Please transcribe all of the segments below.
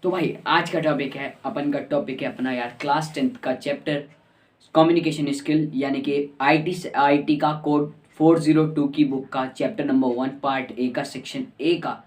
तो भाई आज का टॉपिक है अपना यार क्लास 10th का चैप्टर कम्युनिकेशन स्किल यानी कि आईटी का कोड 402 की बुक का चैप्टर नंबर 1 पार्ट ए का सेक्शन ए का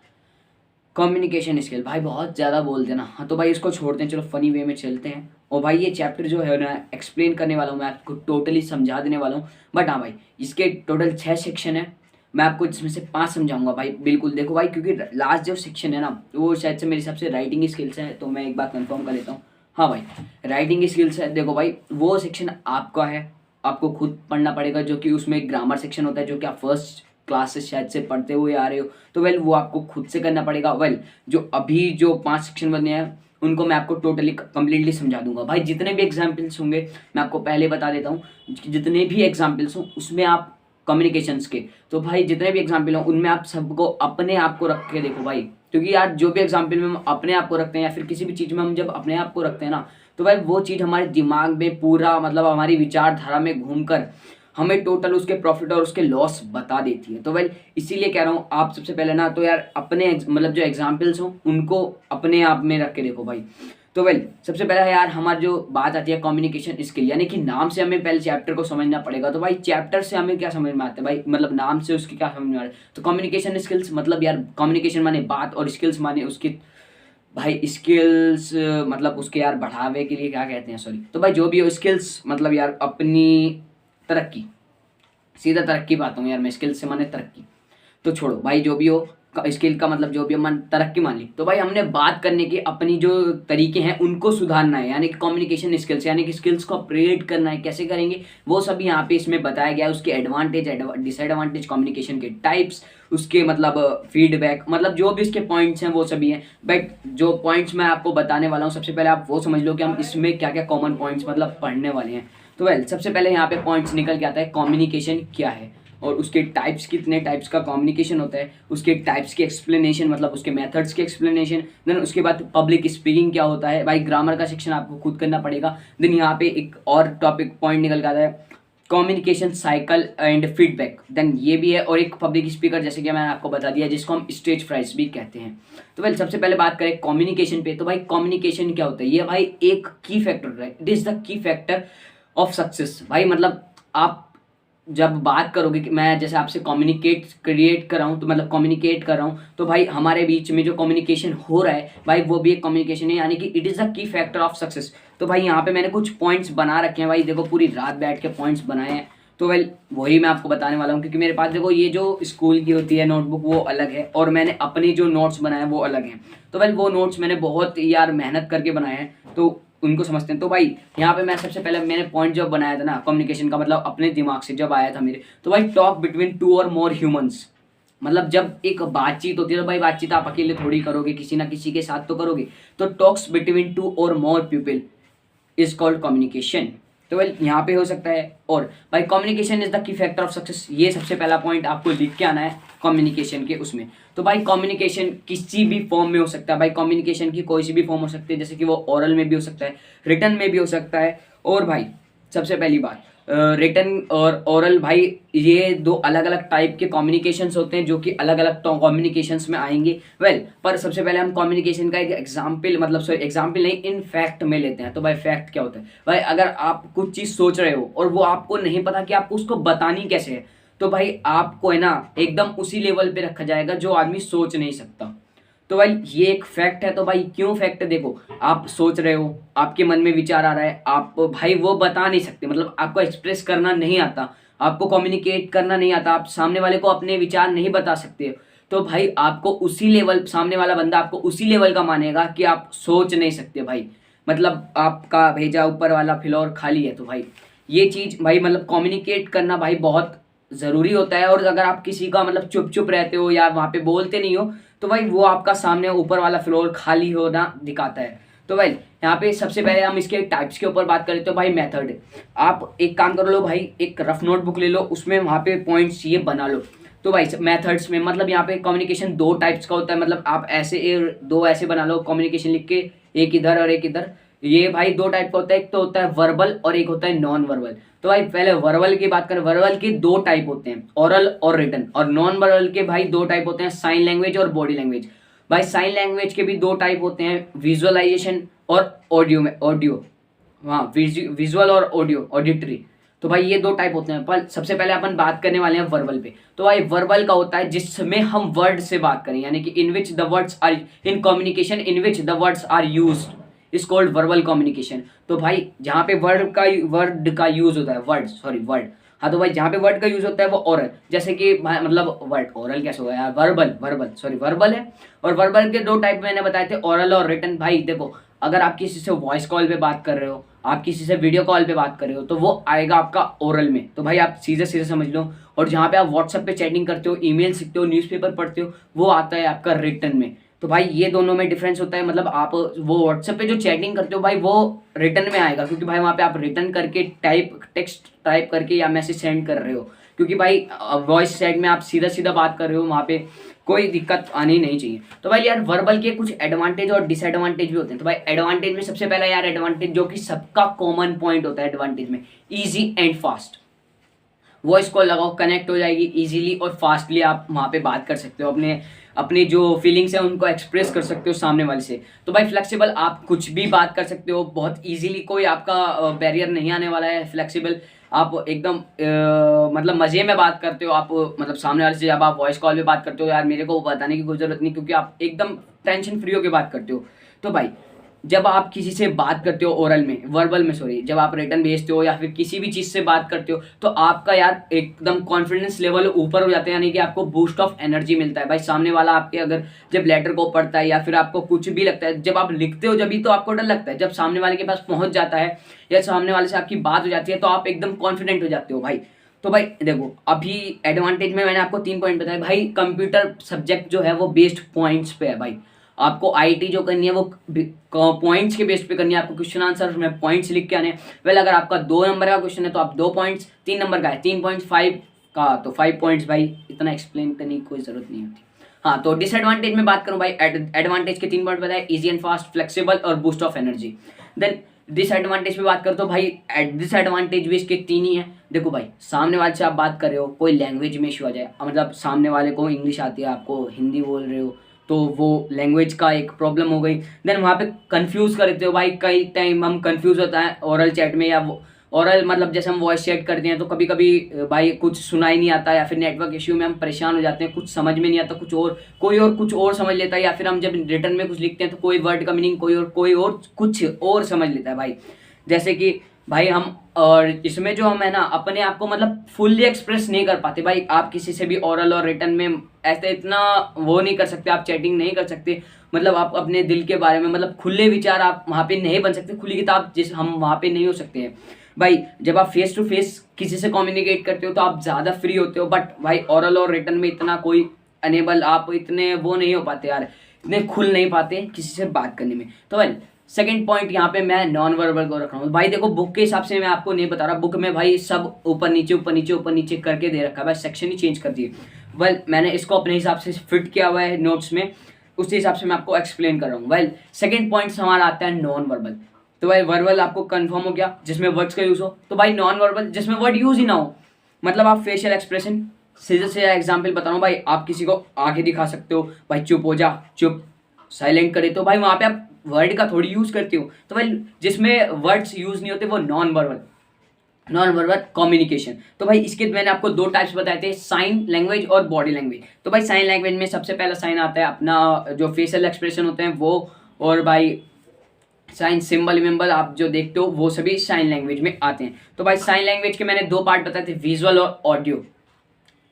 कम्युनिकेशन स्किल। भाई बहुत ज़्यादा बोलते हैं ना, हाँ तो भाई इसको छोड़ते हैं, चलो फनी वे में चलते हैं। और भाई ये चैप्टर जो है ना एक्सप्लेन करने वाला हूँ, मैं आपको टोटली समझा देने वाला हूँ। बट हाँ भाई, इसके टोटल 6 सेक्शन है, मैं आपको इसमें से 5 समझाऊंगा भाई। बिल्कुल देखो भाई, क्योंकि लास्ट जो सेक्शन है ना वो शायद से मेरे हिसाब से राइटिंग स्किल्स है, तो मैं एक बात कंफर्म कर लेता हूँ। हाँ भाई, राइटिंग स्किल्स है। देखो भाई वो सेक्शन आपका है, आपको खुद पढ़ना पड़ेगा, जो कि उसमें एक ग्रामर सेक्शन होता है जो कि आप फर्स्ट क्लास से शायद से पढ़ते हुए आ रहे हो। तो वेल वो आपको खुद से करना पड़ेगा। वेल जो अभी जो 5 सेक्शन बने हैं उनको मैं आपको टोटली कंप्लीटली समझा दूंगा भाई। जितने भी एग्जाम्पल्स होंगे मैं आपको पहले बता देता हूँ, जितने भी एग्जाम्पल्स हों उसमें आप कम्युनिकेशंस के, तो भाई जितने भी एग्जाम्पल हों उनमें आप सबको अपने आप को रख के देखो भाई। क्योंकि यार जो भी एग्जाम्पल में हम अपने आप को रखते हैं या फिर किसी भी चीज़ में हम जब अपने आप को रखते हैं ना, तो भाई वो चीज़ हमारे दिमाग में पूरा मतलब हमारी विचारधारा में घूमकर हमें टोटल उसके प्रॉफिट और उसके लॉस बता देती है। तो भाई इसीलिए कह रहा हूँ आप सबसे पहले ना तो यार अपने मतलब जो एग्जाम्पल्स हों उनको अपने आप में रख के देखो भाई। तो वेल सबसे पहला है यार हमारी जो बात आती है कम्युनिकेशन स्किल, यानी कि नाम से हमें पहले चैप्टर को समझना पड़ेगा। तो भाई चैप्टर से हमें क्या समझ में आता है भाई, मतलब नाम से उसकी क्या समझ में आ रहा है। तो कम्युनिकेशन स्किल्स मतलब यार कम्युनिकेशन माने बात, और स्किल्स माने उसकी भाई स्किल्स मतलब उसके यार बढ़ावे के लिए क्या कहते हैं, सॉरी। तो भाई जो भी हो स्किल्स मतलब यार अपनी तरक्की, सीधा तरक्की पाता हूँ यार मैं, स्किल्स से माने तरक्की। तो छोड़ो भाई, जो भी हो स्किल का मतलब जो भी मन तरक्की मान ली। तो भाई हमने बात करने के अपनी जो तरीके हैं उनको सुधारना है, यानी कि कम्युनिकेशन स्किल्स, यानी कि स्किल्स को अपग्रेड करना है। कैसे करेंगे वो सभी यहाँ पे इसमें बताया गया है। उसके एडवांटेज डिसएडवांटेज, कम्युनिकेशन के टाइप्स, उसके मतलब फीडबैक, मतलब जो भी इसके पॉइंट्स हैं वो सभी हैं। बट जो पॉइंट्स मैं आपको बताने वाला हूँ सबसे पहले आप वो समझ लो कि हम इसमें क्या क्या कॉमन पॉइंट्स मतलब पढ़ने वाले हैं। तो वेल सबसे पहले यहाँ पे पॉइंट्स निकल के आता है कम्युनिकेशन क्या है और उसके टाइप्स, कितने टाइप्स का कम्युनिकेशन होता है, उसके टाइप्स की एक्सप्लेनेशन मतलब उसके मेथड्स की एक्सप्लेनेशन। देन उसके बाद पब्लिक स्पीकिंग क्या होता है भाई, ग्रामर का सेक्शन आपको खुद करना पड़ेगा। देन यहाँ पे एक और टॉपिक पॉइंट निकल के आता है communication cycle and feedback, then ये भी है। और एक पब्लिक स्पीकर जैसे कि मैंने आपको बता दिया जिसको हम स्टेज फ्राइज भी कहते हैं। तो भाई सबसे पहले बात करें कम्युनिकेशन पे, तो भाई कम्युनिकेशन क्या होता है, ये भाई एक की फैक्टर है, it is the key factor of success. भाई मतलब आप जब बात करोगे कि मैं जैसे आपसे कम्युनिकेट क्रिएट कर रहा हूँ, तो मतलब कम्युनिकेट कर रहा हूँ, तो भाई हमारे बीच में जो कम्युनिकेशन हो रहा है भाई वो भी एक कम्युनिकेशन है, यानी कि it is the key factor of success. तो भाई यहाँ पे मैंने कुछ पॉइंट्स बना रखे हैं भाई, देखो पूरी रात बैठ के पॉइंट्स बनाए हैं। तो वेल वही मैं आपको बताने वाला हूँ, क्योंकि मेरे पास देखो ये जो स्कूल की होती है नोटबुक वो अलग है और मैंने अपनी जो नोट्स बनाए हैं वो अलग हैं। तो वेल वो नोट्स मैंने बहुत यार मेहनत करके बनाए हैं, तो उनको समझते हैं। तो भाई यहाँ पे मैं सबसे पहले मैंने पॉइंट जब बनाया था ना कम्युनिकेशन का, मतलब अपने दिमाग से जब आया था मेरे, तो भाई टॉक बिटवीन टू और मोर ह्यूमंस, मतलब जब एक बातचीत होती है तो भाई बातचीत आप अकेले थोड़ी करोगे, किसी ना किसी के साथ तो करोगे। तो टॉक्स बिटवीन टू और more people is called communication. तो वेल यहाँ पे हो सकता है। और भाई communication is the key factor of success, ये सबसे पहला पॉइंट आपको लिख के आना है कम्युनिकेशन के उसमें। तो भाई कम्युनिकेशन किसी भी फॉर्म में हो सकता है भाई, कम्युनिकेशन की कोई सी भी फॉर्म हो सकती है, जैसे कि वो ओरल में भी हो सकता है, रिटन में भी हो सकता है। और भाई सबसे पहली बात रिटन और ओरल, भाई ये दो अलग अलग टाइप के कम्युनिकेशंस होते हैं जो कि अलग अलग कम्युनिकेशंस में आएंगे। वेल पर सबसे पहले हम कम्युनिकेशन का एक एग्जाम्पल, मतलब सॉरी एग्जाम्पल नहीं, इन फैक्ट में लेते हैं। तो भाई फैक्ट क्या होता है भाई, अगर आप कुछ चीज़ सोच रहे हो और वो आपको नहीं पता कि आपको उसको बतानी कैसे है, तो भाई आपको है ना एकदम उसी लेवल पे रखा जाएगा जो आदमी सोच नहीं सकता। तो भाई ये एक फैक्ट है। तो भाई क्यों फैक्ट है, देखो आप सोच रहे हो, आपके मन में विचार आ रहा है, आप भाई वो बता नहीं सकते, मतलब आपको एक्सप्रेस करना नहीं आता, आपको कम्युनिकेट करना नहीं आता, आप सामने वाले को अपने विचार नहीं बता सकते। तो भाई आपको उसी लेवल, सामने वाला बंदा आपको उसी लेवल का मानेगा कि आप सोच नहीं सकते भाई, मतलब आपका भेजा ऊपर वाला फ्लोर खाली है। तो भाई ये चीज़ भाई मतलब कम्युनिकेट करना भाई बहुत ज़रूरी होता है। और अगर आप किसी का मतलब चुप चुप रहते हो या वहाँ पे बोलते नहीं हो, तो भाई वो आपका सामने ऊपर वाला फ्लोर खाली होना दिखाता है। तो भाई यहाँ पे सबसे पहले हम इसके टाइप्स के ऊपर बात करें, तो भाई मेथड, आप एक काम कर लो भाई, एक रफ नोटबुक ले लो, उसमें वहाँ पे पॉइंट्स ये बना लो। तो भाई मेथड्स में मतलब यहाँ पे कम्युनिकेशन दो टाइप्स का होता है, मतलब आप ऐसे दो ऐसे बना लो कम्युनिकेशन लिख के, एक इधर और एक इधर। ये भाई दो टाइप का होता है, एक तो होता है वर्बल और एक होता है नॉन वर्बल। तो भाई पहले वर्बल की बात करें, वर्बल के दो टाइप होते हैं, ओरल और रिटन। और नॉन वर्बल के भाई दो टाइप होते हैं, साइन लैंग्वेज और बॉडी लैंग्वेज। भाई साइन लैंग्वेज के भी दो टाइप होते हैं, विजुअलाइजेशन और ऑडियो में ऑडियो, हाँ विजुअल और ऑडियो ऑडिटरी। तो भाई ये दो टाइप होते हैं। पर सबसे पहले अपन बात करने वाले हैं वर्बल पे। तो भाई वर्बल का होता है जिसमें हम वर्ड से बात करें, यानी कि in which the words are in communication in which the words are used is called verbal communication. तो भाई जहाँ पे वर्ड का यूज होता है, वर्ड, हाँ तो भाई जहाँ पे वर्ड का यूज होता है वो ओरल, जैसे कि मतलब वर्ड ओरल कैसे होगा यार, वर्बल है। और वर्बल के दो टाइप मैंने बताए थे, ओरल और रिटन। भाई देखो, अगर आप किसी से वॉइस कॉल पे बात कर रहे हो, आप किसी से वीडियो कॉल पे बात कर रहे हो, तो वो आएगा आपका ओरल में, तो भाई आप सीधे सीधे समझ लो। और जहाँ पे आप व्हाट्सएप पे चैटिंग करते हो, ईमेल लिखते हो, न्यूज़पेपर पढ़ते हो, वो आता है आपका रिटन में। तो भाई ये दोनों में डिफरेंस होता है, मतलब आप वो व्हाट्सएप पे जो चैटिंग करते हो भाई वो रिटर्न में आएगा, क्योंकि भाई वहाँ पे आप रिटर्न करके टेक्स्ट टाइप करके या मैसेज सेंड कर रहे हो। क्योंकि भाई वॉइस चैट में आप सीधा सीधा बात कर रहे हो, वहाँ पे कोई दिक्कत आनी नहीं चाहिए। तो भाई यार वर्बल के कुछ एडवांटेज और डिसएडवांटेज भी होते हैं। तो भाई एडवांटेज में सबसे पहला यार एडवांटेज जो कि सबका कॉमन पॉइंट होता है एडवांटेज में, easy and fast. Voice call लगाओ, कनेक्ट हो जाएगी इजीली और फास्टली, आप वहाँ पे बात कर सकते हो, अपने जो फीलिंग्स है उनको एक्सप्रेस कर सकते हो सामने वाले से। तो भाई फ्लेक्सिबल, आप कुछ भी बात कर सकते हो बहुत इजीली, कोई आपका बैरियर नहीं आने वाला है। फ्लेक्सिबल, आप एकदम मतलब मज़े में बात करते हो, आप मतलब सामने वाले से जब आप वॉइस कॉल पे बात करते हो, यार मेरे को बताने की कोई ज़रूरत नहीं, क्योंकि आप एकदम टेंशन फ्री होकर बात करते हो। तो भाई जब आप किसी से बात करते हो ओरल में, वर्बल में सॉरी, जब आप रिटर्न भेजते हो या फिर किसी भी चीज़ से बात करते हो, तो आपका यार एकदम कॉन्फिडेंस लेवल ऊपर हो जाता है, यानी कि आपको बूस्ट ऑफ एनर्जी मिलता है। भाई सामने वाला आपके अगर जब लेटर को पढ़ता है या फिर आपको कुछ भी लगता है, जब आप लिखते हो जब भी तो आपको डर लगता है, जब सामने वाले के पास पहुंच जाता है या सामने वाले से आपकी बात हो जाती है तो आप एकदम कॉन्फिडेंट हो जाते हो भाई। तो भाई देखो, अभी एडवांटेज में मैंने आपको 3 पॉइंट बताए। भाई कंप्यूटर सब्जेक्ट जो है वो बेस्ड पॉइंट्स पे है। भाई आपको आईटी जो करनी है वो पॉइंट्स के बेस पे करनी है, आपको क्वेश्चन आंसर में पॉइंट्स लिख के आने। वेल अगर आपका 2 नंबर का क्वेश्चन है तो आप 2 पॉइंट्स, 3 नंबर का है 3.5 का तो 5 पॉइंट्स। भाई इतना एक्सप्लेन करने की कोई जरूरत नहीं होती। हाँ तो डिसएडवांटेज में बात करूँ भाई, एडवांटेज के 3 पॉइंट बताए, इजी एंड फास्ट, फ्लेक्सिबल और boost of energy. Then disadvantage पे बात करो तो भाई डिसएडवांटेज भी इसके 3 ही है। देखो भाई, सामने वाले से आप बात कर रहे हो, कोई लैंग्वेज में इशू आ जाए, मतलब सामने वाले को इंग्लिश आती है, आपको हिंदी बोल रहे हो, तो वो लैंग्वेज का एक प्रॉब्लम हो गई। देन वहाँ पे कंफ्यूज कर देते हो भाई, कई टाइम हम कंफ्यूज होता है ओरल चैट में, या ओरल मतलब जैसे हम वॉइस चैट करते हैं तो कभी कभी भाई कुछ सुनाई नहीं आता, या फिर नेटवर्क इश्यू में हम परेशान हो जाते हैं, कुछ समझ में नहीं आता, कोई और कुछ और समझ लेता है, या फिर हम जब रिटर्न में कुछ लिखते हैं तो कोई वर्ड का मीनिंग कोई और कुछ और समझ लेता है भाई। जैसे कि भाई हम, और इसमें जो हम है ना अपने आप को मतलब फुल्ली एक्सप्रेस नहीं कर पाते भाई। आप किसी से भी ओरल और रिटर्न में ऐसे इतना वो नहीं कर सकते, आप चैटिंग नहीं कर सकते, मतलब आप अपने दिल के बारे में मतलब खुले विचार आप वहाँ पे नहीं बन सकते, खुली किताब जिस हम वहाँ पे नहीं हो सकते हैं भाई। जब आप फेस टू फेस किसी से कम्युनिकेट करते हो तो आप ज़्यादा फ्री होते हो, बट भाई ओरल और रिटर्न में इतना कोई अनेबल, आप इतने वो नहीं हो पाते यार, इतने खुल नहीं पाते किसी से बात करने में। तो भाई सेकंड पॉइंट यहाँ पे मैं नॉन वर्बल को रख रहा हूँ। भाई देखो बुक के हिसाब से मैं आपको नहीं बता रहा, बुक में भाई सब ऊपर नीचे करके दे रखा है भाई, सेक्शन ही चेंज कर दिए। वेल मैंने इसको अपने हिसाब से फिट किया हुआ है नोट्स में, उसी हिसाब से मैं आपको एक्सप्लेन कर रहा हूँ। वेल सेकंड पॉइंट हमारा आता है नॉन वर्बल। तो भाई वर्बल आपको कंफर्म हो गया जिसमें वर्ड्स का यूज हो, तो भाई नॉन वर्बल जिसमें वर्ड यूज ही ना हो, मतलब आप फेशियल एक्सप्रेशन, सीधे से एग्जाम्पल बता रहा हूँ भाई, आप किसी को आगे दिखा सकते हो भाई चुप हो जा, चुप, साइलेंट करे, तो भाई वहाँ पे आप वर्ड का थोड़ी यूज करते हो। तो भाई जिसमें वर्ड्स यूज नहीं होते वो नॉन वर्बल कम्युनिकेशन। तो भाई इसके मैंने आपको 2 टाइप्स बताए थे, साइन लैंग्वेज और बॉडी लैंग्वेज। तो भाई साइन लैंग्वेज में सबसे पहला साइन आता है अपना जो फेशियल एक्सप्रेशन होते हैं वो, और भाई साइन सिंबल विम्बल आप जो देखते हो वो सभी साइन लैंग्वेज में आते हैं। तो भाई साइन लैंग्वेज के मैंने 2 पार्ट बताए थे, विजुअल और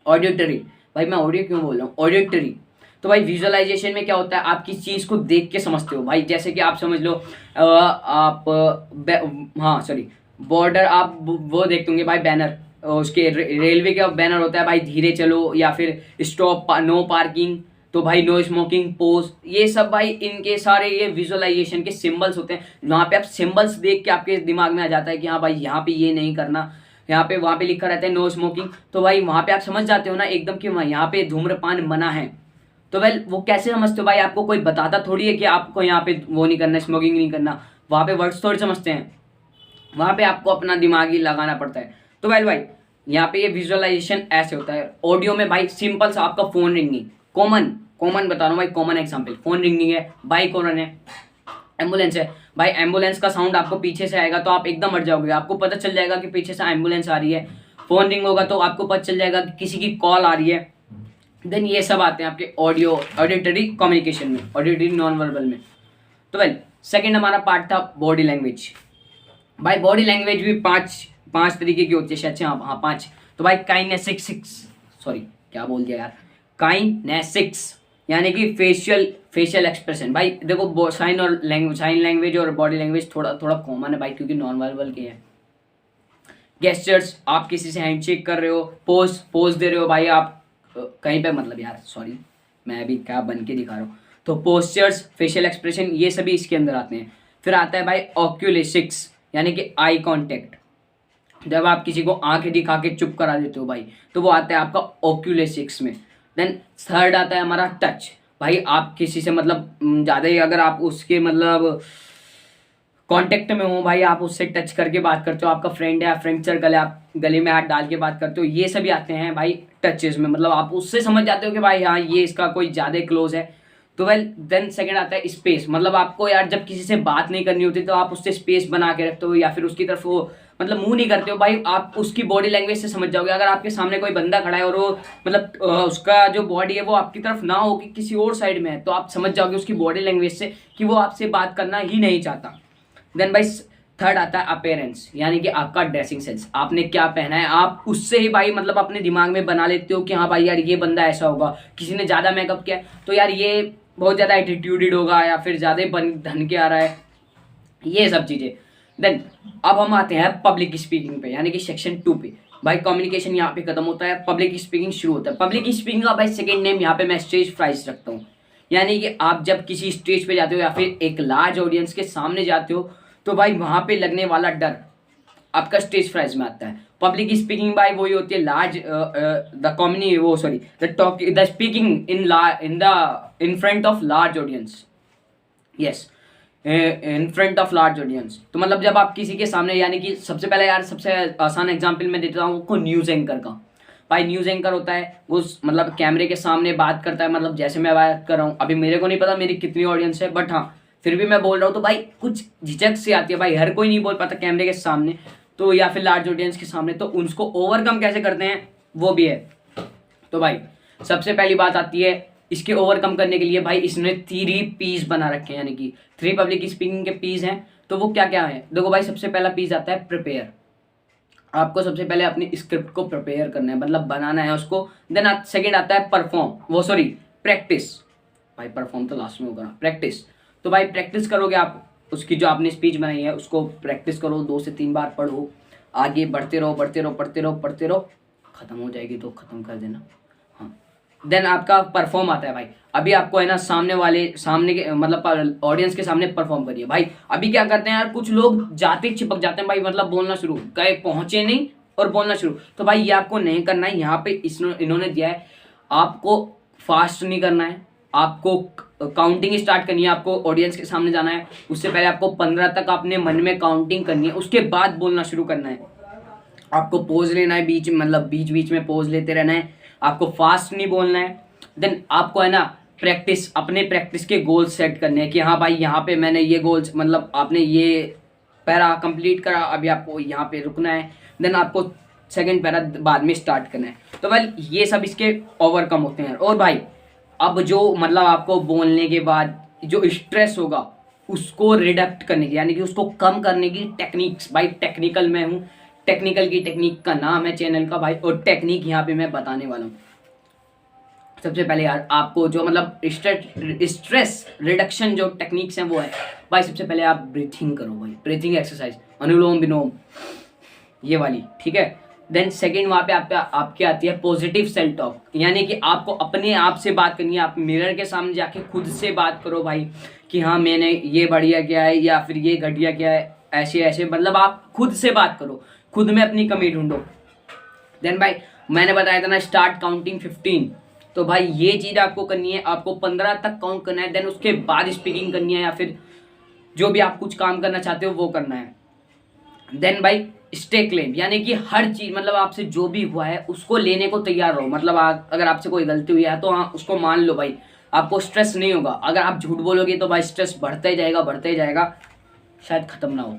ऑडिटरी। भाई मैं ऑडियो क्यों बोल रहा हूँ, ऑडिटरी। तो भाई विजुअलाइजेशन में क्या होता है, आप किसी चीज़ को देख के समझते हो भाई, जैसे कि आप समझ लो हाँ सॉरी बॉर्डर, आप वो देखते होंगे भाई बैनर, उसके रेलवे का बैनर होता है भाई धीरे चलो, या फिर स्टॉप, नो पार्किंग, तो भाई नो स्मोकिंग, पोज, ये सब भाई इनके सारे ये विजुअलाइजेशन के सिंबल्स होते हैं। वहाँ पे आप सिंबल्स देख के आपके दिमाग में आ जाता है कि हाँ भाई यहाँ पे ये नहीं करना, यहाँ पे वहाँ पे लिखा रहता है नो स्मोकिंग, तो भाई वहाँ पे आप समझ जाते हो ना एकदम कि यहाँ पे धूम्रपान मना है। तो वेल वो कैसे समझते हो भाई, आपको कोई बताता थोड़ी है कि आपको यहाँ पे वो नहीं करना, स्मोकिंग नहीं करना, वहाँ पे वर्ड्स थोड़ी समझते हैं, वहाँ पे आपको अपना दिमाग ही लगाना पड़ता है। तो वेल भाई यहाँ पे ये विजुअलाइजेशन ऐसे होता है। ऑडियो में भाई सिंपल सा आपका फोन रिंगिंग, कॉमन बता रहा हूँ भाई, कॉमन एग्जाम्पल, फोन रिंगिंग है, बाइक हॉर्न है, एम्बुलेंस है भाई, एम्बुलेंस का साउंड आपको पीछे से आएगा तो आप एकदम मर जाओगे, आपको पता चल जाएगा कि पीछे से एम्बुलेंस आ रही है। फोन रिंग होगा तो आपको पता चल जाएगा कि किसी की कॉल आ रही है। देन ये सब आते हैं आपके ऑडिटरी कम्युनिकेशन में, ऑडिटरी नॉन वर्बल में। तो वेल सेकंड हमारा पार्ट था बॉडी लैंग्वेज। भाई बॉडी लैंग्वेज भी पांच तरीके की होती है। अच्छा हाँ 5। तो भाई काइनेसिक्स, सॉरी क्या बोल दिया यार, काइनेसिक्स यानी कि फेशियल एक्सप्रेशन। भाई देखो साइन लैंग्वेज और बॉडी लैंग्वेज थोड़ा थोड़ा कॉमन है भाई, क्योंकि नॉन वर्बल के हैं। गेस्चर्स, आप किसी से हैंडशेक कर रहे हो, पोज दे रहे हो भाई आप कहीं पे, मतलब यार सॉरी मैं अभी क्या बन के दिखा रहा हूँ। तो पोस्चर्स, फेशियल एक्सप्रेशन, ये सभी इसके अंदर आते हैं। फिर आता है भाई ऑक्यूलेसिक्स यानी कि आई कांटेक्ट, जब आप किसी को आंखें दिखा के चुप करा देते हो भाई, तो वो आता है आपका ऑक्यूलेसिक्स में। देन थर्ड आता है हमारा टच। भाई आप किसी से मतलब ज़्यादा ही अगर आप उसके मतलब कांटेक्ट में हो भाई, आप उससे टच करके बात करते हो, आपका फ्रेंड है या फ्रेंड सर्कल है, आप गले में हाथ डाल के बात करते हो, ये सभी आते हैं भाई टचेस में। मतलब आप उससे समझ जाते हो कि भाई हाँ ये इसका कोई ज़्यादा क्लोज है। तो वेल देन सेकंड आता है स्पेस। मतलब आपको यार जब किसी से बात नहीं करनी होती तो आप उससे स्पेस बना के रखते हो या फिर उसकी तरफ वो मतलब मुंह नहीं करते हो भाई, आप उसकी बॉडी लैंग्वेज से समझ जाओगे। अगर आपके सामने कोई बंदा खड़ा है और वो मतलब उसका जो बॉडी है वो आपकी तरफ ना हो कि किसी और साइड में है, तो आप समझ जाओगे उसकी बॉडी लैंग्वेज से कि वो आपसे बात करना ही नहीं चाहता। देन भाई थर्ड आता है अपेयरेंस यानी कि आपका ड्रेसिंग सेंस, आपने क्या पहना है, आप उससे ही भाई मतलब अपने दिमाग में बना लेते हो कि हाँ भाई यार ये बंदा ऐसा होगा। किसी ने ज़्यादा मेकअप किया तो यार ये बहुत ज़्यादा एटीट्यूडेड होगा या फिर ज़्यादा बन धन के आ रहा है, ये सब चीज़ें। देन अब हम आते हैं पब्लिक स्पीकिंग पे यानी कि सेक्शन 2 पे। भाई कम्युनिकेशन यहाँ पे खत्म होता है, पब्लिक स्पीकिंग शुरू होता है। पब्लिक स्पीकिंग का भाई सेकंड नेम यहाँ पे मैं स्टेज फ्राइज रखता हूँ, यानी कि आप जब किसी स्टेज पे जाते हो या फिर एक लार्ज ऑडियंस के सामने जाते हो तो भाई वहाँ पे लगने वाला डर आपका स्टेज फ्राइज में आता है। पब्लिक स्पीकिंग भाई वही होती है लार्ज द कम्युनी वो sorry the speaking in front of large audience, yes in front of large audience. तो मतलब जब आप किसी के सामने, यानी कि सबसे पहले यार सबसे आसान एग्जांपल मैं देता हूँ आपको न्यूज़ एंकर का। भाई न्यूज़ एंकर होता है वो मतलब कैमरे के सामने बात करता है, मतलब जैसे मैं बात कर रहा हूँ अभी, मेरे को नहीं पता मेरी कितनी ऑडियंस है बट हाँ फिर भी मैं बोल रहा हूँ तो भाई कुछ झिझक सी आती है भाई, हर कोई नहीं बोल पाता कैमरे के सामने तो या फिर लार्ज ऑडियंस के सामने, तो उनको ओवरकम कैसे करते हैं वो भी है। तो भाई सबसे पहली बात आती है इसके ओवरकम करने के लिए, भाई इसने 3 पीस बना रखे हैं, यानी कि 3 पब्लिक स्पीकिंग के पीस हैं। तो वो क्या क्या है देखो भाई, सबसे पहला पीस आता है प्रिपेयर। आपको सबसे पहले अपनी स्क्रिप्ट को प्रिपेयर करना है, मतलब बनाना है उसको। देन सेकंड आता है परफॉर्म, वो सॉरी प्रैक्टिस। भाई परफॉर्म तो लास्ट में होगा ना, प्रैक्टिस। तो भाई प्रैक्टिस करोगे आप, उसकी जो आपने स्पीच बनाई है उसको प्रैक्टिस करो, 2 से 3 बार पढ़ो, आगे बढ़ते रहो पढ़ते रहो पढ़ते रहो पढ़ते रहो, खत्म हो जाएगी तो खत्म कर देना। हाँ देन आपका परफॉर्म आता है भाई, अभी आपको है ना सामने के मतलब ऑडियंस के सामने परफॉर्म करिए। भाई अभी क्या करते हैं यार, कुछ लोग जाते ही चिपक जाते हैं भाई, मतलब बोलना शुरू, गए पहुंचे नहीं और बोलना शुरू। तो भाई ये आपको नहीं करना है। यहाँ पे इन्होंने दिया है आपको फास्ट नहीं करना है, आपको काउंटिंग स्टार्ट करनी है, आपको ऑडियंस के सामने जाना है, उससे पहले आपको 15 तक अपने मन में काउंटिंग करनी है, उसके बाद बोलना शुरू करना है। आपको पोज लेना है बीच, मतलब बीच बीच में पोज लेते रहना है, आपको फास्ट नहीं बोलना है। देन आपको है ना प्रैक्टिस, अपने प्रैक्टिस के गोल्स सेट करने हैं कि हाँ भाई यहाँ पे मैंने ये गोल्स, मतलब आपने ये पैरा कंप्लीट करा, अभी आपको यहाँ पे रुकना है। देन आपको सेकंड पैरा बाद में स्टार्ट करना है। तो भाई ये सब इसके ओवरकम होते हैं। और भाई अब जो मतलब आपको बोलने के बाद जो स्ट्रेस होगा उसको रिडक्ट करने की, यानी कि उसको कम करने की टेक्निक्स, भाई टेक्निकल मैं हूँ, टेक्निकल की टेक्निक का नाम है चैनल का भाई, और टेक्निक यहाँ पे मैं बताने वाला हूँ। सबसे पहले यार आपको जो मतलब स्ट्रेस रिडक्शन जो टेक्निक्स हैं वो है भाई, सबसे पहले आप ब्रीथिंग करो भाई, ब्रीथिंग एक्सरसाइज, अनुलोम विलोम ये वाली, ठीक है। देन सेकंड वहाँ पे आपके आती है पॉजिटिव सेल्फ टॉक, यानी कि आपको अपने आप से बात करनी है। आप मिरर के सामने जाके खुद से बात करो भाई कि हाँ मैंने ये बढ़िया किया है या फिर ये घटिया किया है, ऐसे ऐसे, मतलब आप खुद से बात करो, खुद में अपनी कमी ढूंढो। देन भाई मैंने बताया था ना स्टार्ट काउंटिंग 15, तो भाई ये चीज़ आपको करनी है, आपको 15 तक काउंट करना है। देन उसके बाद स्पीकिंग करनी है या फिर जो भी आप कुछ काम करना चाहते हो वो करना है। देन भाई स्टे क्लेम, यानी कि हर चीज़ मतलब आपसे जो भी हुआ है उसको लेने को तैयार रहो। मतलब अगर आपसे कोई गलती हुई है तो हाँ उसको मान लो भाई, आपको स्ट्रेस नहीं होगा। अगर आप झूठ बोलोगे तो भाई स्ट्रेस बढ़ता ही जाएगा, शायद खत्म ना हो।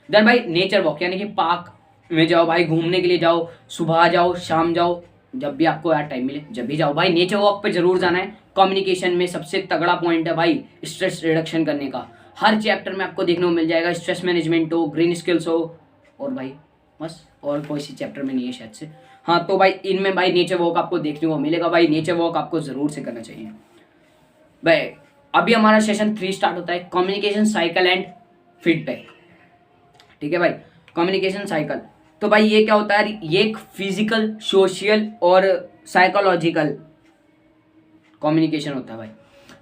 देन भाई नेचर वॉक, यानी कि पार्क में जाओ भाई, घूमने के लिए जाओ, सुबह जाओ शाम जाओ, जब भी आपको यार टाइम मिले जब भी जाओ भाई, नेचर वॉक पे जरूर जाना है। कम्युनिकेशन में सबसे तगड़ा पॉइंट है भाई स्ट्रेस रिडक्शन करने का। हर चैप्टर में आपको देखने को मिल जाएगा, स्ट्रेस मैनेजमेंट हो, ग्रीन स्किल्स हो, और भाई बस और कोई सी चैप्टर में नहीं है शायद से। हाँ तो भाई इनमें भाई नेचर वॉक आपको देखने को मिलेगा भाई, नेचर वॉक आपको ज़रूर से करना चाहिए भाई। अभी हमारा सेशन 3 स्टार्ट होता है, कम्युनिकेशन साइकिल एंड फीडबैक। ठीक है भाई, कम्युनिकेशन साइकिल। तो भाई ये क्या होता है, ये एक फिजिकल, सोशल और साइकोलॉजिकल कम्युनिकेशन होता है भाई।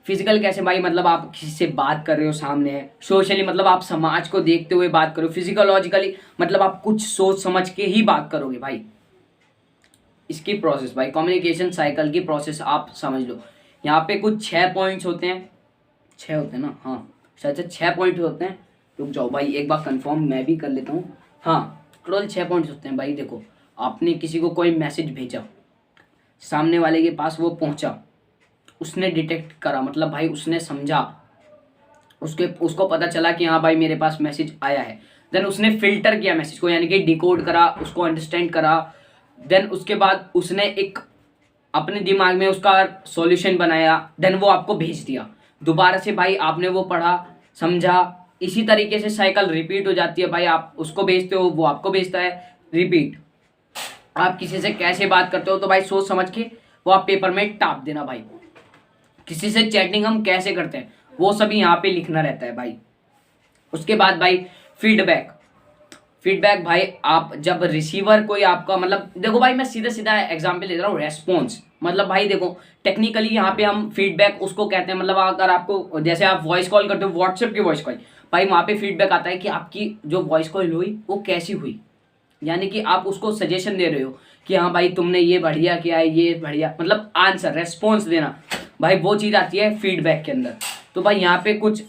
फिजिकल कैसे भाई, मतलब आप किसी से बात कर रहे हो सामने है। सोशली मतलब आप समाज को देखते हुए बात करो। फिजिकोलॉजिकली मतलब आप कुछ सोच समझ के ही बात करोगे भाई। इसकी प्रोसेस भाई, कम्युनिकेशन साइकिल की प्रोसेस आप समझ लो। यहाँ पे कुछ 6 पॉइंट्स होते हैं, 6 होते हैं ना, हाँ शायद से 6 पॉइंट होते हैं। रुक जाओ भाई एक बार कंफर्म मैं भी कर लेता हूँ। हाँ टोटल 6 पॉइंट्स होते हैं भाई। देखो, आपने किसी को कोई मैसेज भेजा, सामने वाले के पास वो पहुंचा, उसने डिटेक्ट करा, मतलब भाई उसने समझा, उसको पता चला कि हाँ भाई मेरे पास मैसेज आया है। देन उसने फिल्टर किया मैसेज को, यानी कि डिकोड करा, उसको अंडरस्टैंड करा। देन उसके बाद उसने एक अपने दिमाग में उसका सॉल्यूशन बनाया, देन वो आपको भेज दिया। दोबारा से भाई आपने वो पढ़ा, समझा, इसी तरीके से साइकिल रिपीट हो जाती है भाई। आप उसको भेजते हो, वो आपको भेजता है, रिपीट। आप किसी से कैसे बात करते हो तो भाई सोच समझ के वो आप पेपर में टाप देना भाई। किसी से चैटिंग हम कैसे करते हैं वो सभी यहाँ पे लिखना रहता है भाई। उसके बाद भाई फीडबैक। फीडबैक भाई आप जब रिसीवर कोई आपका, मतलब देखो भाई मैं सीधा सीधा एग्जांपल ले रहा हूँ, रेस्पॉन्स। मतलब भाई देखो टेक्निकली यहाँ पे हम फीडबैक उसको कहते हैं, मतलब अगर आपको जैसे आप वॉइस कॉल करते हो, व्हाट्सएप की वॉइस कॉल, भाई वहाँ पे फीडबैक आता है कि आपकी जो वॉइस कॉल हुई वो कैसी हुई। यानी कि आप उसको सजेशन दे रहे हो कि हाँ भाई तुमने ये बढ़िया किया है, ये बढ़िया, मतलब आंसर रेस्पॉन्स देना भाई, वो चीज़ आती है फीडबैक के अंदर। तो भाई यहाँ पे कुछ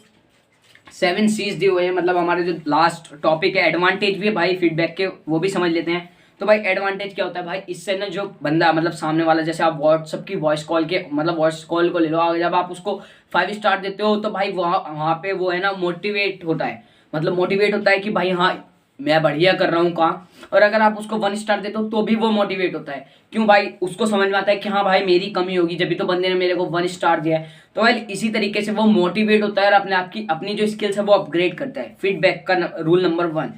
7 C's दिए हुए हैं, मतलब हमारे जो लास्ट टॉपिक है, एडवांटेज भी है भाई फीडबैक के, वो भी समझ लेते हैं। तो भाई एडवांटेज क्या होता है भाई, इससे ना जो बंदा मतलब सामने वाला, जैसे आप व्हाट्सअप की वॉइस कॉल के, मतलब वॉइस कॉल को ले लो, जब आप उसको 5 स्टार देते हो तो भाई वहाँ पे वो है ना मोटिवेट होता है, मतलब मोटिवेट होता है कि भाई हाँ मैं बढ़िया कर रहा हूँ काम। और अगर आप उसको 1 स्टार देते हो तो भी वो मोटिवेट होता है, क्यों भाई, उसको समझ में आता है कि हाँ भाई मेरी कमी होगी जब भी तो बंदे ने मेरे को 1 स्टार दिया है। तो भाई इसी तरीके से वो मोटिवेट होता है और अपने आप की अपनी जो स्किल्स है वो अपग्रेड करता है। फीडबैक का रूल नंबर 1।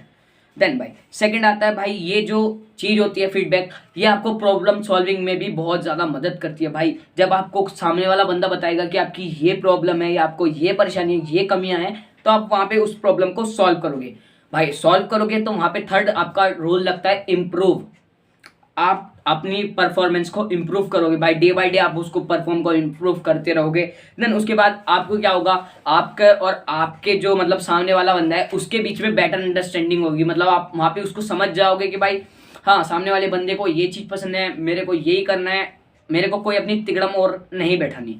देन भाई सेकंड आता है भाई, ये जो चीज़ होती है फीडबैक, ये आपको प्रॉब्लम सॉल्विंग में भी बहुत ज़्यादा मदद करती है भाई। जब आपको सामने वाला बंदा बताएगा कि आपकी ये प्रॉब्लम है या आपको ये परेशानी है, ये कमियां हैं, तो आप वहाँ पे उस प्रॉब्लम को सॉल्व करोगे भाई। सॉल्व करोगे तो वहाँ पे थर्ड आपका रूल लगता है इम्प्रूव। आप अपनी परफॉर्मेंस को इम्प्रूव करोगे भाई, डे बाय डे आप उसको परफॉर्म को इम्प्रूव करते रहोगे। देन उसके बाद आपको क्या होगा, आपका और आपके जो मतलब सामने वाला बंदा है उसके बीच में बेटर अंडरस्टैंडिंग होगी। मतलब आप वहाँ पे उसको समझ जाओगे कि भाई हाँ सामने वाले बंदे को ये चीज़ पसंद है, मेरे को यही करना है, मेरे को कोई अपनी तिगड़म और नहीं बैठानी।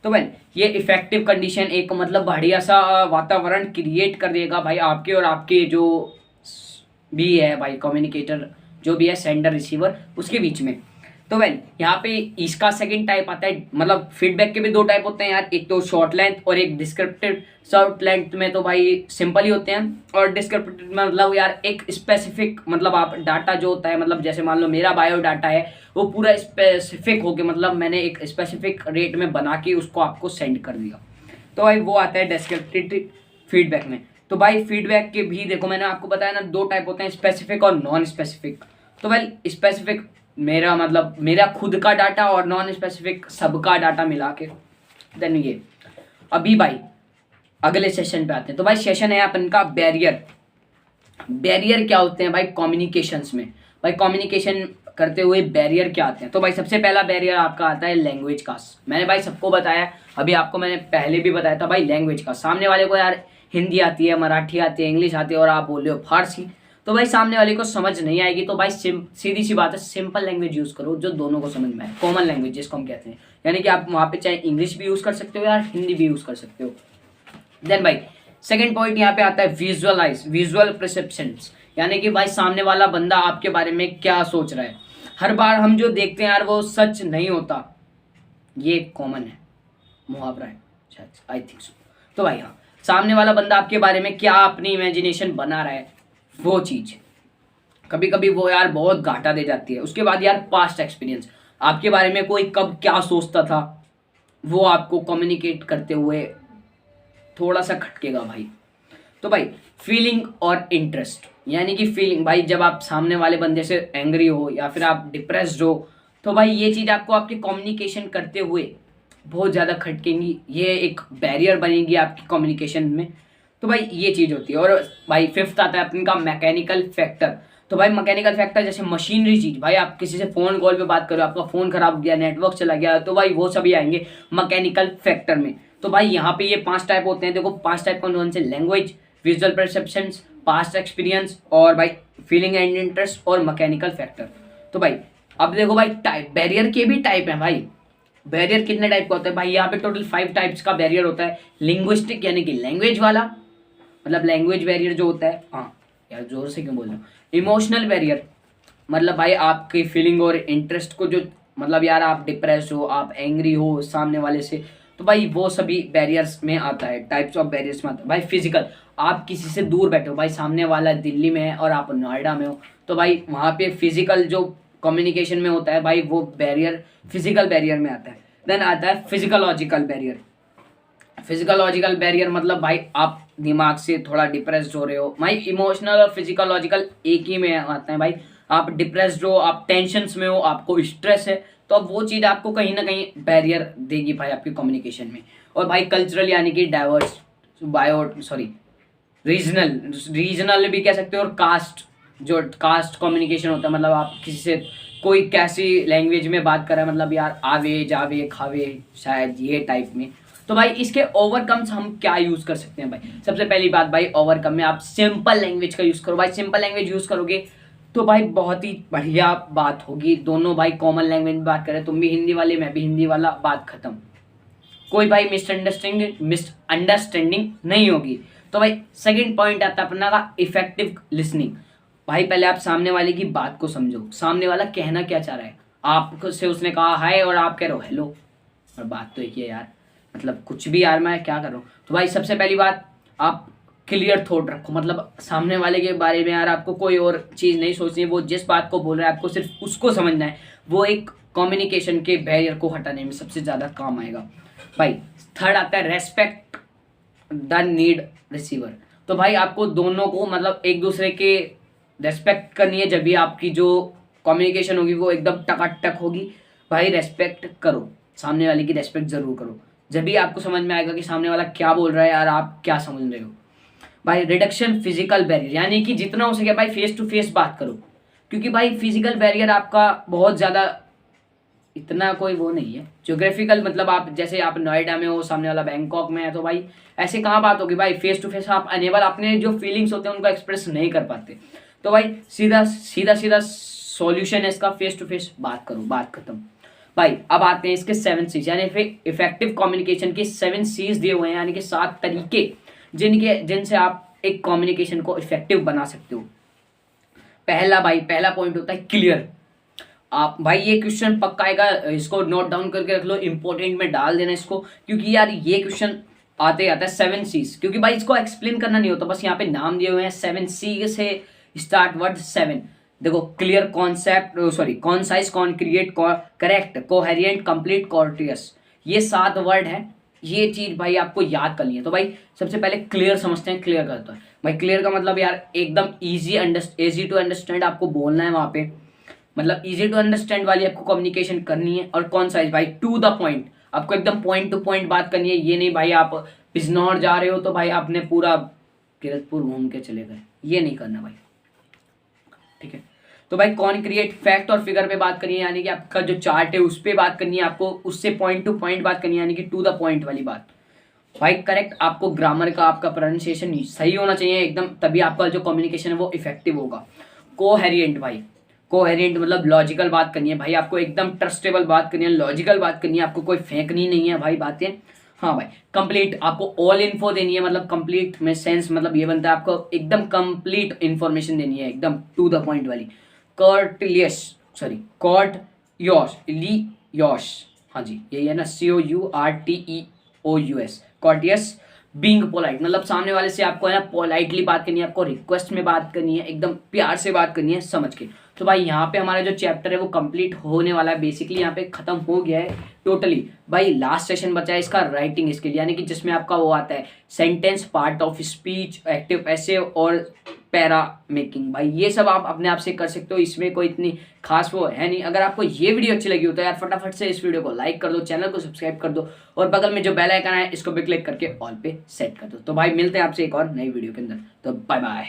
तो भाई ये इफेक्टिव कंडीशन एक मतलब बढ़िया सा वातावरण क्रिएट कर देगा भाई आपके और आपके जो भी है भाई कम्युनिकेटर, जो भी है सेंडर रिसीवर, उसके बीच में। तो वेल यहाँ पे इसका सेकंड टाइप आता है, मतलब फीडबैक के भी 2 टाइप होते हैं यार, एक तो शॉर्ट लेंथ और एक डिस्क्रिप्टिव। शॉर्ट लेंथ में तो भाई सिंपल ही होते हैं, और डिस्क्रिप्टिव में मतलब यार एक स्पेसिफिक, मतलब आप डाटा जो होता है, मतलब जैसे मान लो मेरा बायो डाटा है वो पूरा स्पेसिफिक हो गया, मतलब मैंने एक स्पेसिफिक रेट में बना के उसको आपको सेंड कर दिया। तो भाई वो आता है डिस्क्रिप्टिव फीडबैक में। तो भाई फीडबैक के भी देखो मैंने आपको बताया ना 2 टाइप होते हैं, स्पेसिफिक और नॉन स्पेसिफिक। तो भाई स्पेसिफिक मेरा मतलब मेरा खुद का डाटा, और नॉन स्पेसिफिक सबका डाटा मिला के। देन ये अभी भाई अगले सेशन पे आते हैं। तो भाई सेशन है अपन का बैरियर। बैरियर क्या होते हैं भाई कम्युनिकेशंस में, भाई कम्युनिकेशन करते हुए बैरियर क्या आते हैं। तो भाई सबसे पहला बैरियर आपका आता है लैंग्वेज का। मैंने भाई सबको बताया, अभी आपको मैंने पहले भी बताया था भाई लैंग्वेज का। सामने वाले को यार हिंदी आती है, मराठी आती है, इंग्लिश आती है, और आप बोल रहे हो फारसी, तो भाई सामने वाले को समझ नहीं आएगी। तो भाई सीधी सी बात है, सिंपल लैंग्वेज यूज़ करो जो दोनों को समझ में आए, कॉमन लैंग्वेज जिसको हम कहते हैं। यानी कि आप वहाँ पे चाहे इंग्लिश भी यूज़ कर सकते हो या हिंदी भी यूज़ कर सकते हो। देन भाई सेकेंड पॉइंट यहाँ पे आता है विजुअलाइज, विजुअल परसेप्शंस, यानी कि भाई सामने वाला बंदा आपके बारे में क्या सोच रहा है। हर बार हम जो देखते हैं यार वो सच नहीं होता, ये कॉमन है। मुहावरा है शायद, आई थिंक सो। तो भाई हाँ, सामने वाला बंदा आपके बारे में क्या अपनी इमेजिनेशन बना रहा है, वो चीज़ कभी कभी वो यार बहुत घाटा दे जाती है। उसके बाद यार पास्ट एक्सपीरियंस, आपके बारे में कोई कब क्या सोचता था, वो आपको कम्युनिकेट करते हुए थोड़ा सा खटकेगा भाई। तो भाई फीलिंग और इंटरेस्ट, यानी कि फीलिंग भाई, जब आप सामने वाले बंदे से एंग्री हो या फिर आप डिप्रेस्ड हो, तो भाई ये चीज़ आपको आपके कम्युनिकेशन करते हुए बहुत ज़्यादा खटकेंगी, ये एक बैरियर बनेगी आपकी कम्युनिकेशन में। तो भाई ये चीज़ होती है। और भाई फिफ्थ आता है अपन का मैकेनिकल फैक्टर। तो भाई मैकेनिकल फैक्टर जैसे मशीनरी चीज़, भाई आप किसी से फ़ोन कॉल पे बात करो, आपका फ़ोन खराब हो गया, नेटवर्क चला गया, तो भाई वो सभी आएंगे मैकेनिकल फैक्टर में। तो भाई यहाँ पे ये 5 टाइप होते हैं, देखो 5 टाइप कौन से, language, visual perceptions, past experience, और भाई फीलिंग एंड इंटरेस्ट, और मैकेनिकल फैक्टर। तो भाई अब देखो भाई टाइप, बैरियर के भी टाइप हैं भाई। बैरियर कितने टाइप का होता है भाई, यहाँ पे टोटल 5 टाइप्स का बैरियर होता है। लिंग्विस्टिक यानी कि लैंग्वेज वाला, मतलब लैंग्वेज बैरियर जो होता है, हाँ यार जोर से क्यों बोल रहा हूँ। इमोशनल बैरियर, मतलब भाई आपकी फीलिंग और इंटरेस्ट को जो, मतलब यार आप डिप्रेस हो, आप एंग्री हो सामने वाले से, तो भाई वो सभी बैरियर्स में आता है, टाइप्स ऑफ बैरियर्स में आता है। भाई फिजिकल, आप किसी से दूर बैठे हो, भाई सामने वाला दिल्ली में है और आप नोएडा में हो, तो भाई वहाँ पे फिजिकल जो कम्युनिकेशन में होता है भाई, वो बैरियर फिजिकल बैरियर में आता है। देन आता है फिजिकोलॉजिकल बैरियर। फिजिकोलॉजिकल बैरियर मतलब भाई आप दिमाग से थोड़ा डिप्रेस्ड हो रहे हो, भाई इमोशनल और फिजिकोलॉजिकल एक ही में आते हैं भाई। आप डिप्रेस्ड हो, आप टेंशन्स में हो, आपको स्ट्रेस है, तो अब वो चीज़ आपको कहीं ना कहीं बैरियर देगी भाई आपकी कम्युनिकेशन में। और भाई कल्चरल यानी कि डाइवर्स, रीजनल, रीजनल भी कह सकते हो, और कास्ट, जो कास्ट कम्युनिकेशन होता है, मतलब आप किसी से कोई कैसी लैंग्वेज में बात कर रहा है, मतलब यार आवे जावे खावे, शायद ये टाइप में। तो भाई इसके ओवरकम्स हम क्या यूज़ कर सकते हैं भाई। सबसे पहली बात भाई, ओवरकम में आप सिंपल लैंग्वेज का यूज़ करो भाई। सिंपल लैंग्वेज यूज़ करोगे तो भाई बहुत ही बढ़िया बात होगी। दोनों भाई कॉमन लैंग्वेज में बात करें, तुम भी हिंदी वाले मैं भी हिंदी वाला, बात खत्म, कोई भाई मिसअंडरस्टैंडिंग नहीं होगी। तो भाई सेकंड पॉइंट आता है अपना का इफेक्टिव लिसनिंग। भाई पहले आप सामने वाले की बात को समझो, सामने वाला कहना क्या चाह रहा है। आप से उसने कहा हाय और आप कह रहे हो हेलो, और बात तो एक ही है यार, मतलब कुछ भी यार मैं क्या कर रहा हूँ। तो भाई सबसे पहली बात, आप क्लियर थॉट रखो, मतलब सामने वाले के बारे में यार आपको कोई और चीज़ नहीं सोचनी है, वो जिस बात को बोल रहा है आपको सिर्फ उसको समझना है। वो एक कम्युनिकेशन के बैरियर को हटाने में सबसे ज़्यादा काम आएगा। भाई थर्ड आता है रेस्पेक्ट द नीड रिसीवर। तो भाई आपको दोनों को मतलब एक दूसरे के रेस्पेक्ट करनी है, जब भी आपकी जो कम्युनिकेशन होगी वो एकदम टकाटक होगी। भाई रेस्पेक्ट करो, सामने वाले की रेस्पेक्ट जरूर करो, जब भी आपको समझ में आएगा कि सामने वाला क्या बोल रहा है यार आप क्या समझ रहे हो। भाई रिडक्शन फिजिकल बैरियर, यानी कि जितना हो सके भाई फेस टू फेस बात करो, क्योंकि भाई फिजिकल बैरियर आपका बहुत ज़्यादा इतना कोई वो नहीं है। ज्योग्राफिकल मतलब आप जैसे आप नोएडा में हो, सामने वाला बैंकॉक में है, तो भाई ऐसे कहाँ बात होगी भाई, फेस टू फेस आप अनेबल अपने जो फीलिंग्स होते हैं उनको एक्सप्रेस नहीं कर पाते। तो भाई सीधा सीधा सीधा सॉल्यूशन है इसका, फेस टू फेस बात करो, बात खत्म। भाई अब आते हैं इसके 7 C's, यानी फिर इफेक्टिव कम्युनिकेशन के 7 C's दिए हुए हैं, यानी कि 7 तरीके जिनसे आप एक कम्युनिकेशन को इफेक्टिव बना सकते हो। पहला पॉइंट होता है क्लियर। आप भाई ये क्वेश्चन पक्का आएगा, इसको नोट डाउन करके रख लो, इंपॉर्टेंट में डाल देना इसको, क्योंकि यार ये क्वेश्चन आते आता है 7 C's, क्योंकि भाई इसको एक्सप्लेन करना नहीं होता, बस यहाँ पे नाम दिए हुए हैं 7 C से स्टार्ट वर्ड 7। देखो clear, concept, concise, concrete, correct, coherent, complete, courteous, ये 7 वर्ड है। ये चीज भाई आपको याद करनी है। तो भाई सबसे पहले क्लियर समझते हैं, क्लियर करता है भाई। क्लियर का मतलब यार एकदम इजी टू अंडरस्टैंड आपको बोलना है वहाँ पे, मतलब इजी टू अंडरस्टैंड वाली आपको कम्युनिकेशन करनी है। और कॉन्साइज भाई टू द पॉइंट, आपको एकदम पॉइंट टू पॉइंट बात करनी है। ये नहीं भाई आप बिजनौर जा रहे हो तो भाई आपने पूरा किरतपुर घूम के चले गए, ये नहीं करना भाई, ठीक है। तो भाई कॉन्क्रिएट, फैक्ट और फिगर पे बात करनी है, यानी कि आपका जो चार्ट है उस पर बात करनी है आपको, उससे पॉइंट टू पॉइंट बात करनी है, यानी कि टू द पॉइंट वाली बात। भाई करेक्ट, आपको ग्रामर का आपका प्रोनाउंसिएशन सही होना चाहिए एकदम, तभी आपका जो कम्युनिकेशन है वो इफेक्टिव होगा। कोहेरिएंट भाई, कोहेरिएंट मतलब लॉजिकल बात करनी है भाई, आपको एकदम ट्रस्टेबल बात करनी है, लॉजिकल बात करनी है, आपको कोई फेंकनी नहीं है भाई बातें। हाँ भाई कंप्लीट, आपको ऑल इन्फो देनी है, मतलब कंप्लीट में सेंस मतलब ये बनता है आपको एकदम कंप्लीट इन्फॉर्मेशन देनी है, एकदम टू द पॉइंट वाली। कर्टलियस, कॉर्ट योश ली योश, हाँ जी यही है ना, COURTEOUS COURTEOUS, कॉर्टियस, बीइंग पोलाइट, मतलब सामने वाले से आपको है ना पोलाइटली बात करनी है, आपको रिक्वेस्ट में बात करनी है, एकदम प्यार से बात करनी है, समझ के। तो भाई यहाँ पे हमारा जो चैप्टर है वो कंप्लीट होने वाला है, बेसिकली यहाँ पे खत्म हो गया है टोटली। भाई लास्ट सेशन बचा है इसका राइटिंग स्किल, यानी कि जिसमें आपका वो आता है sentence, part of speech, active ऐसे और पैरा मेकिंग। भाई ये सब आप अपने आप से कर सकते हो, इसमें कोई इतनी खास वो है नहीं। अगर आपको ये वीडियो अच्छी लगी हो तो यार फटाफट से इस वीडियो को लाइक कर दो, चैनल को सब्सक्राइब कर दो और बगल में जो बेल आइकन है इसको भी क्लिक करके ऑल पे सेट कर दो। तो भाई मिलते हैं आपसे एक और नई वीडियो के अंदर, तो बाय बाय।